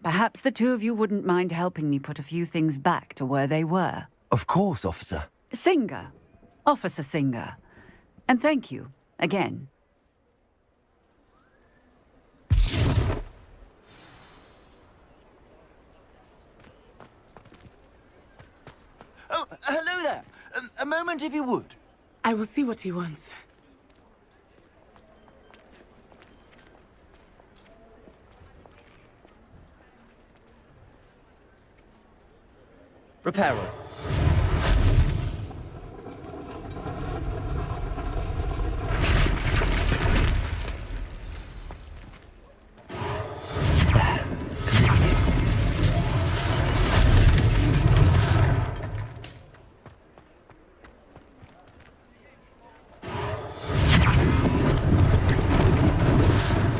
perhaps the two of you wouldn't mind helping me put a few things back to where they were. Of course, officer. Singer. Officer Singer. And thank you, again. Oh, hello there. A moment, if you would. I will see what he wants. Reparo.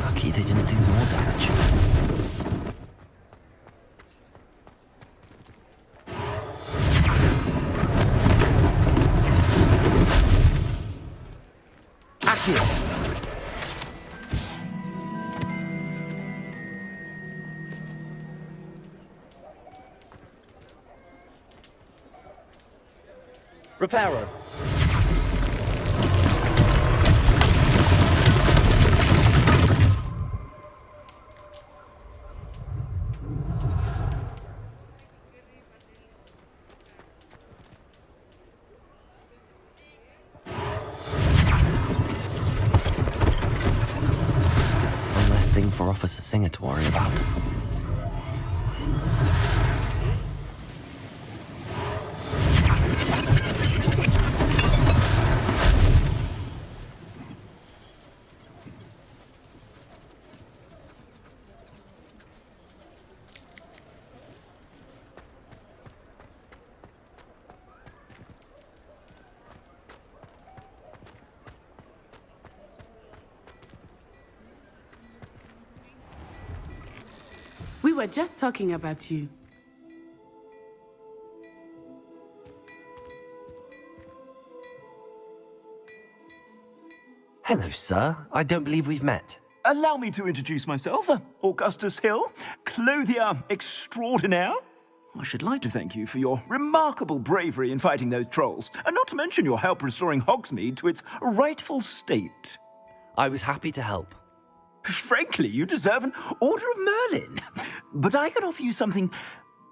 Lucky they didn't do more damage. Reparo. One less thing for Officer Singer to worry about. We were just talking about you. Hello, sir. I don't believe we've met. Allow me to introduce myself. Augustus Hill, clothier extraordinaire. I should like to thank you for your remarkable bravery in fighting those trolls, and not to mention your help restoring Hogsmeade to its rightful state. I was happy to help. Frankly, you deserve an Order of Merlin. But I can offer you something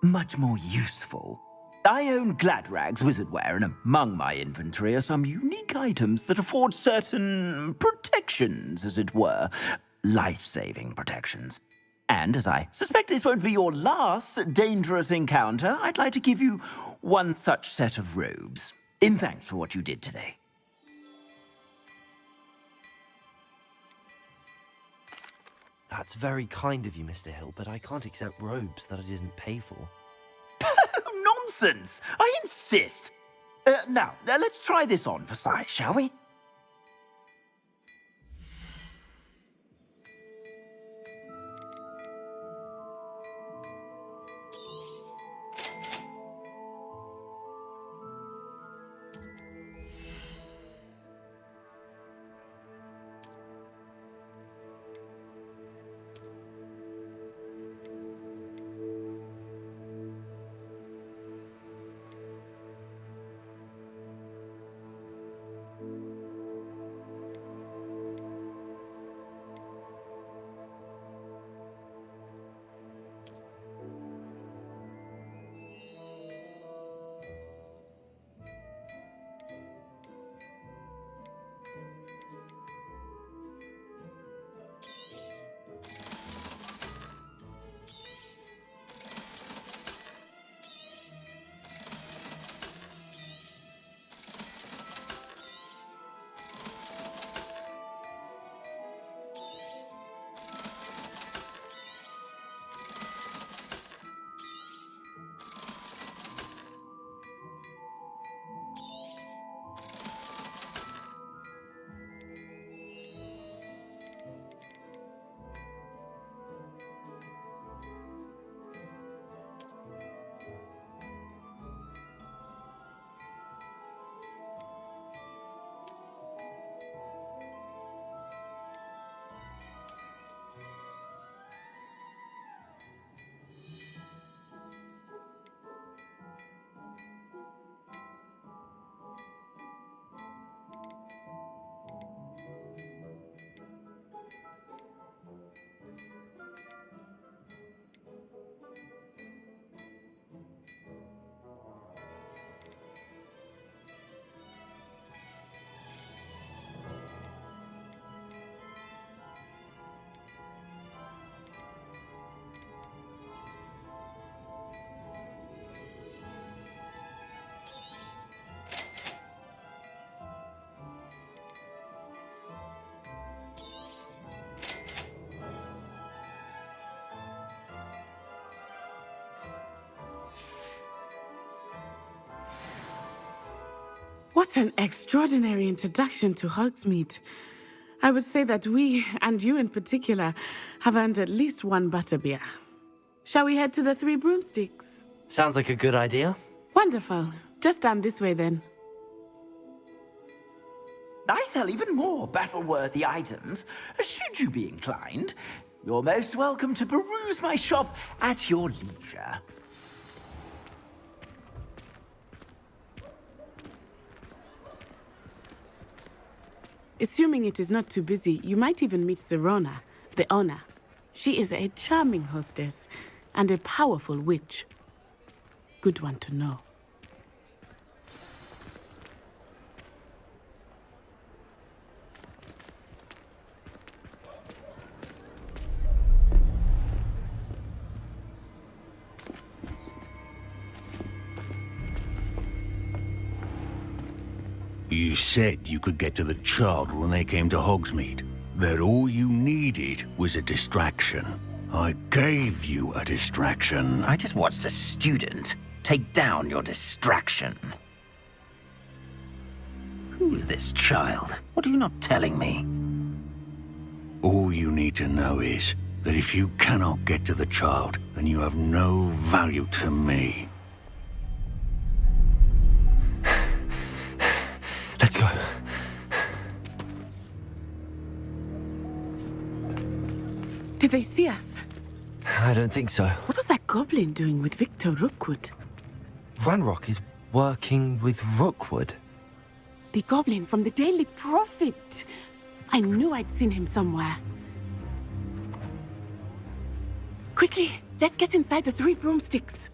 much more useful. I own Gladrag's wizardware, and among my inventory are some unique items that afford certain protections, as it were. Life-saving protections. And as I suspect this won't be your last dangerous encounter, I'd like to give you one such set of robes, in thanks for what you did today. That's very kind of you, Mr. Hill, but I can't accept robes that I didn't pay for. Nonsense! I insist! Now, let's try this on for size, shall we? What an extraordinary introduction to Hogsmeade. I would say that we, and you in particular, have earned at least one butterbeer. Shall we head to the Three Broomsticks? Sounds like a good idea. Wonderful. Just down this way then. I sell even more battle-worthy items, should you be inclined. You're most welcome to peruse my shop at your leisure. Assuming it is not too busy, you might even meet Sirona, the owner. She is a charming hostess and a powerful witch. Good one to know. You said you could get to the child when they came to Hogsmeade. That all you needed was a distraction. I gave you a distraction. I just watched a student take down your distraction. Who's this child? What are you not telling me? All you need to know is that if you cannot get to the child, then you have no value to me. Let's go. Did they see us? I don't think so. What was that goblin doing with Victor Rookwood? Ranrock is working with Rookwood. The goblin from the Daily Prophet. I knew I'd seen him somewhere. Quickly, let's get inside the 3 broomsticks.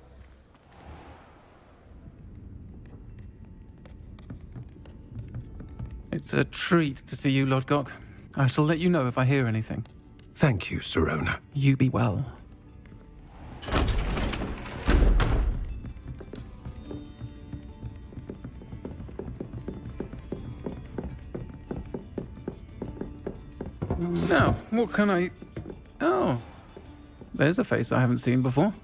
It's a treat to see you, Lodgok. I shall let you know if I hear anything. Thank you, Sirona. You be well. Now, what can I... Oh, there's a face I haven't seen before.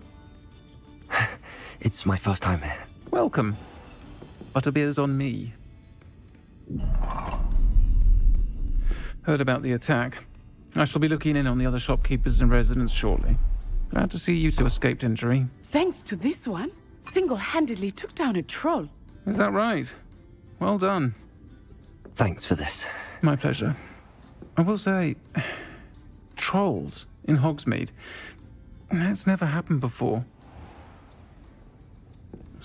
It's my first time here. Welcome. Butterbeer's on me. Heard about the attack. I shall be looking in on the other shopkeepers and residents shortly. Glad to see you two escaped injury. Thanks to this one, single-handedly took down a troll. Is that right? Well done. Thanks for this. My pleasure. I will say, trolls in Hogsmeade. That's never happened before.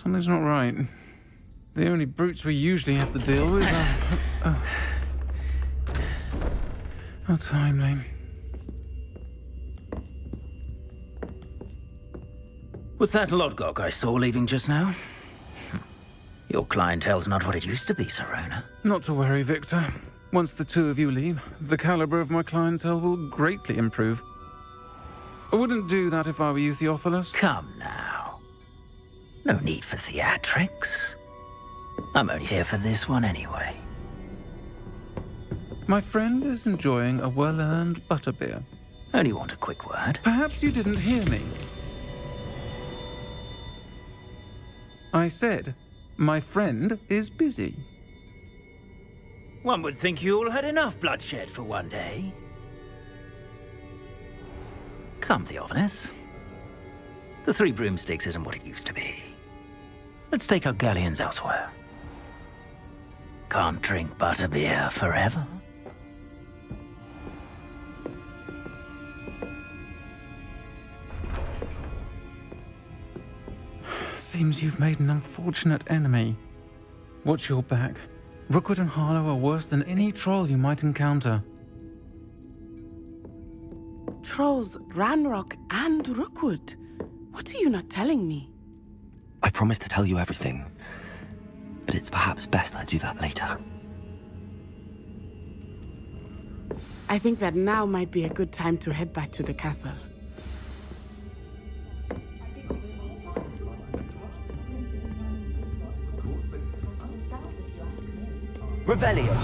Something's not right. The only brutes we usually have to deal with are... How timely. Was that Lodgok I saw leaving just now? Your clientele's not what it used to be, Sirona. Not to worry, Victor. Once the two of you leave, the caliber of my clientele will greatly improve. I wouldn't do that if I were you, Theophilus. Come now. No need for theatrics. I'm only here for this one anyway. My friend is enjoying a well-earned butterbeer. Only want a quick word. Perhaps you didn't hear me. I said, my friend is busy. One would think you all had enough bloodshed for one day. Come, Theophilus. The 3 broomsticks isn't what it used to be. Let's take our galleons elsewhere. Can't drink butterbeer forever. Seems you've made an unfortunate enemy. Watch your back. Rookwood and Harlow are worse than any troll you might encounter. Trolls, Ranrock, and Rookwood. What are you not telling me? I promised to tell you everything, but it's perhaps best I do that later. I think that now might be a good time to head back to the castle. Revelio.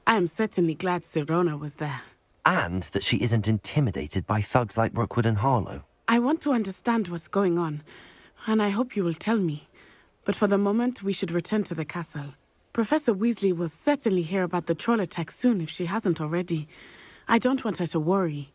I am certainly glad Sirona was there. And that she isn't intimidated by thugs like Rookwood and Harlow. I want to understand what's going on, and I hope you will tell me. But for the moment, we should return to the castle. Professor Weasley will certainly hear about the troll attack soon if she hasn't already. I don't want her to worry.